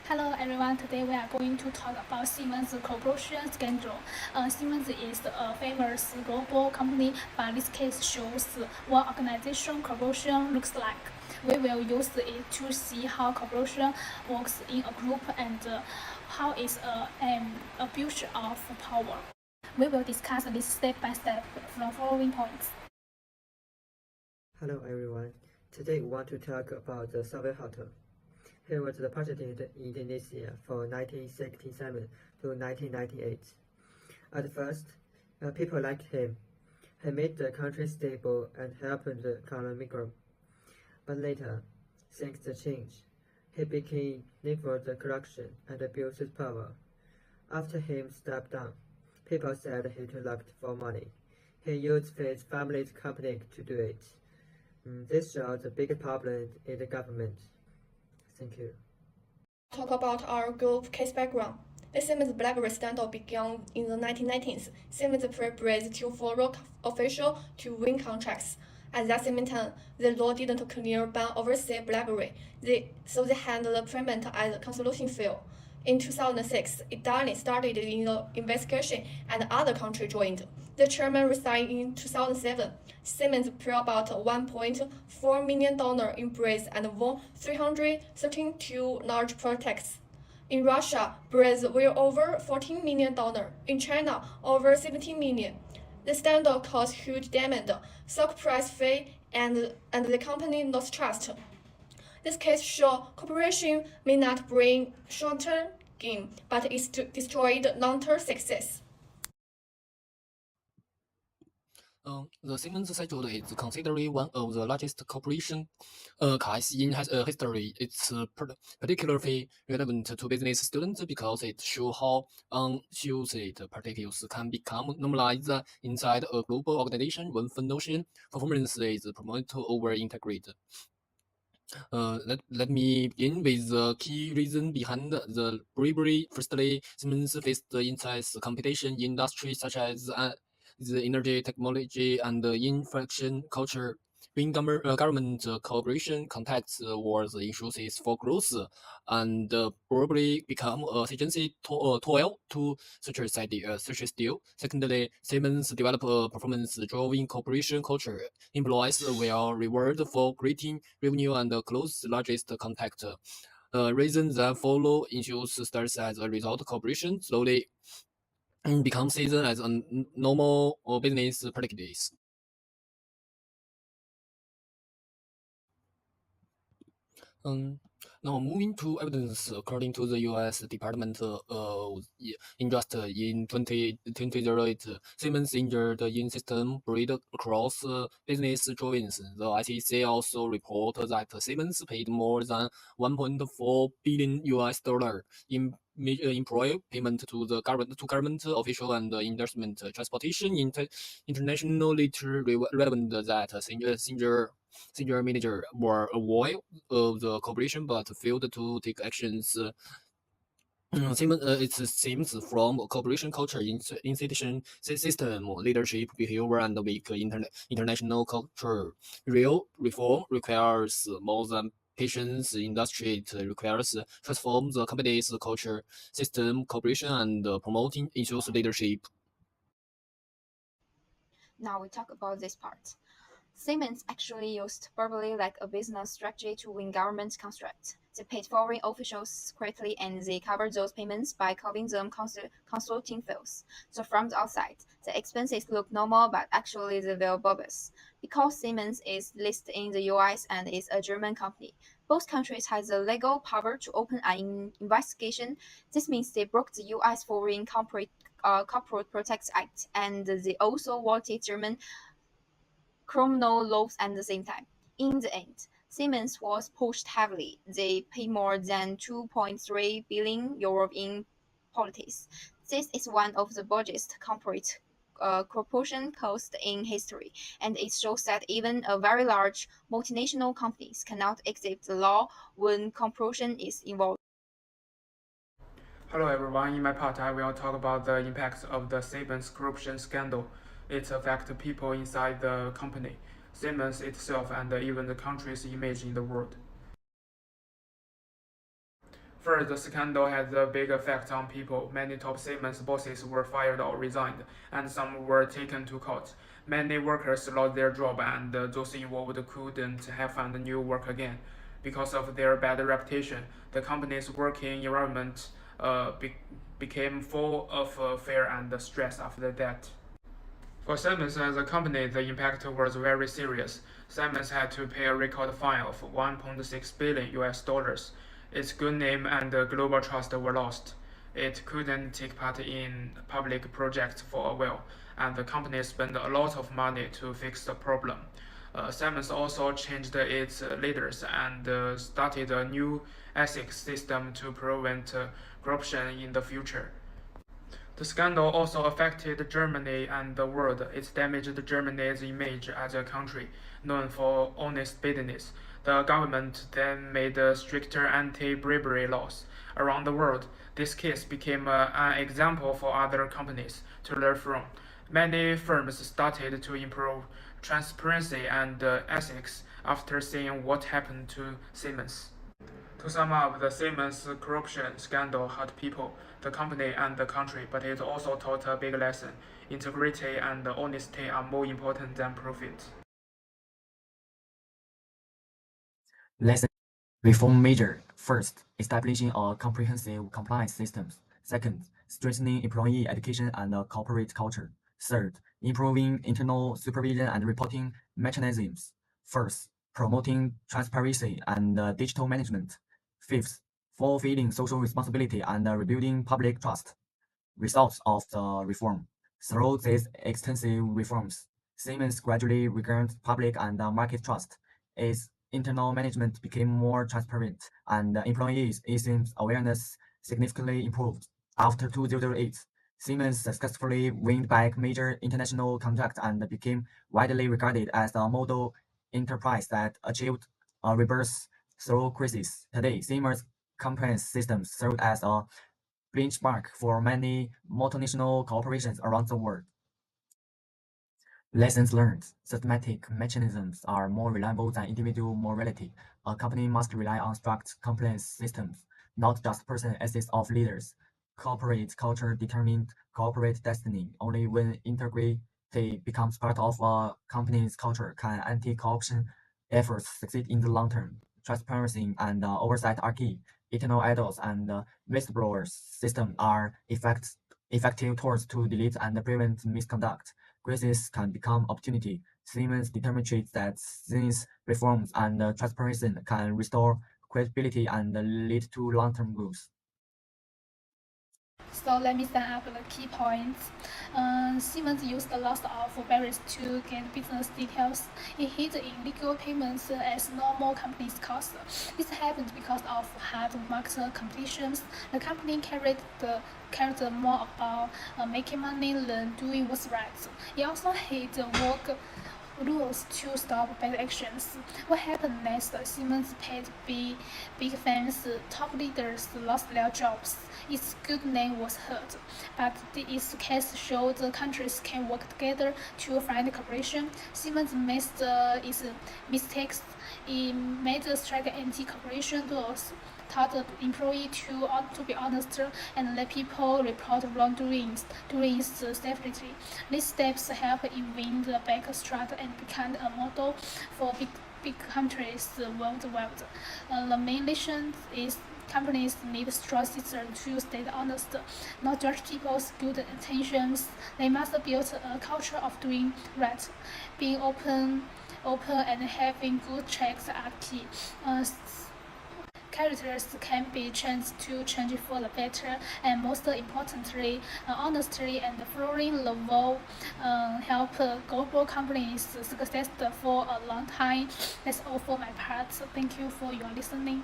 Hello everyone, today we are going to talk about Siemens corporation scandal. Siemens is a famous global company, but this case shows what organization corporation looks like. We will use it to see how corporation works in a group and how it's an abuse of power. We will discuss this step by step from following points. Hello everyone, today we want to talk about the Soviet Hotel. He was the president in Indonesia from 1967 to 1998. At first, people liked him. He made the country stable and helped the economy grow. But later, things changed. He became known for the corruption and abused his power. After him stepped down, people said he too looked for money. He used his family's company to do it. This shows the big problem in the government. Thank you. Talk about our group case background. The Siemens BlackBerry scandal began in the 1990s. Siemens prepared to follow official to win contracts. At that same time, the law didn't clear ban overseas BlackBerry, so they had the payment as a consulting fee. In 2006, Italy started the investigation and other countries joined. The chairman resigned in 2007. Siemens paid about $1.4 million in praise and won 332 large projects. In Russia, praise were over $14 million. In China, over $17 million. The scandal caused huge damage, stock price fell, and the company lost trust. This case shows cooperation may not bring short-term gain, but it destroyed long-term success. The Siemens schedule is considered one of the largest corporation case in history. It's particularly relevant to business students because it shows how unsuited practices can become normalized inside a global organization when financial performance is promoted over integrated. Let me begin with the key reason behind the bribery. Firstly, Siemens faced intense competition in industries such as the energy, technology, and the infraction culture. When government cooperation contacts was issues for growth, and probably become a agency toil to such a deal. Secondly, Siemens develop a performance-driven cooperation culture. Employees will reward for creating revenue and close the largest contact. Reasons that follow issues starts as a result. Cooperation slowly becomes seen as a normal business practice. Now moving to evidence, according to the U.S. Department of Industry in 2008, Siemens injured in system breed across business joints. The SEC also reported that Siemens paid more than 1.4 billion US dollar in employee payment to the government official and investment transportation internationally relevant that senior manager were aware of the corporation but failed to take actions. It seems from corporation culture, institution system, leadership behavior, and weak international culture. Real reform requires more than patience. Industry. It requires transform the company's culture, system, cooperation, and promoting issues leadership. Now we talk about this part. Siemens actually used bribery like a business strategy to win government contracts. They paid foreign officials secretly and they covered those payments by calling them consulting fees. So from the outside, the expenses look normal, but actually they were bogus. Because Siemens is listed in the US and is a German company, both countries have the legal power to open an investigation. This means they broke the US Foreign Corporate Protect Act, and they also wanted German criminal laws at the same time. In the end, Siemens was pushed heavily. They paid more than 2.3 billion euro in penalties. This is one of the largest corporate corporation costs in history, and it shows that even a very large multinational companies cannot exceed the law when corporation is involved. Hello everyone, in my part I will talk about the impacts of the Siemens corruption scandal. It affects people inside the company, Siemens itself, and even the country's image in the world. First, the scandal had a big effect on people. Many top Siemens bosses were fired or resigned, and some were taken to court. Many workers lost their job, and those involved couldn't have found new work again. Because of their bad reputation, the company's working environment became full of fear and stress after that. For Siemens as a company, the impact was very serious. Siemens had to pay a record fine of 1.6 billion US dollars. Its good name and global trust were lost. It couldn't take part in public projects for a while, and the company spent a lot of money to fix the problem. Siemens also changed its leaders and started a new ethics system to prevent corruption in the future. The scandal also affected Germany and the world. It damaged Germany's image as a country known for honest business. The government then made stricter anti-bribery laws. Around the world, this case became an example for other companies to learn from. Many firms started to improve transparency and ethics after seeing what happened to Siemens. To sum up, the Siemens corruption scandal hurt people, the company, and the country, but it also taught a big lesson. Integrity and honesty are more important than profit. Lesson reform measure. First, establishing a comprehensive compliance system. Second, strengthening employee education and corporate culture. Third, improving internal supervision and reporting mechanisms. Fourth, promoting transparency and digital management. Fifth, fulfilling social responsibility and rebuilding public trust. Results of the reform. Through these extensive reforms, Siemens gradually regained public and market trust. Its internal management became more transparent, and employees' issues awareness significantly improved. After 2008, Siemens successfully won back major international contracts and became widely regarded as a model enterprise that achieved a rebirth through crisis. Today, Siemens compliance systems serve as a benchmark for many multinational corporations around the world. Lessons learned. Systematic mechanisms are more reliable than individual morality. A company must rely on strict compliance systems, not just personal ethics of leaders. Corporate culture determines corporate destiny. Only when integrity becomes part of a company's culture can anti-corruption efforts succeed in the long term. Transparency and oversight are key. Internal audits and whistleblowers systems are effective tools to delete and prevent misconduct. Crisis can become opportunity. Siemens demonstrates that these reforms and transparency can restore credibility and lead to long-term growth. So let me sum up the key points. Siemens used a lot of barriers to get business details. It hid illegal payments as normal companies cost. This happened because of hard market competitions. The company cared more about making money than doing what's right. It also hid work rules to stop bad actions. What happened next? Siemens paid big fines, top leaders lost their jobs, its good name was hurt. But its case showed the countries can work together to find cooperation. Siemens made its mistakes. It made strict anti-corruption laws, taught the employee to be honest and let people report wrongdoings during its safety. These steps help it win the backstrap and become a model for big countries worldwide. The main lesson is companies need strong systems to stay honest, not judge people's good intentions. They must build a culture of doing right. Being open and having good checks are key. Characters can be changed to change for the better, and most importantly, honesty and following the law help global companies success for a long time. That's all for my part. Thank you for your listening.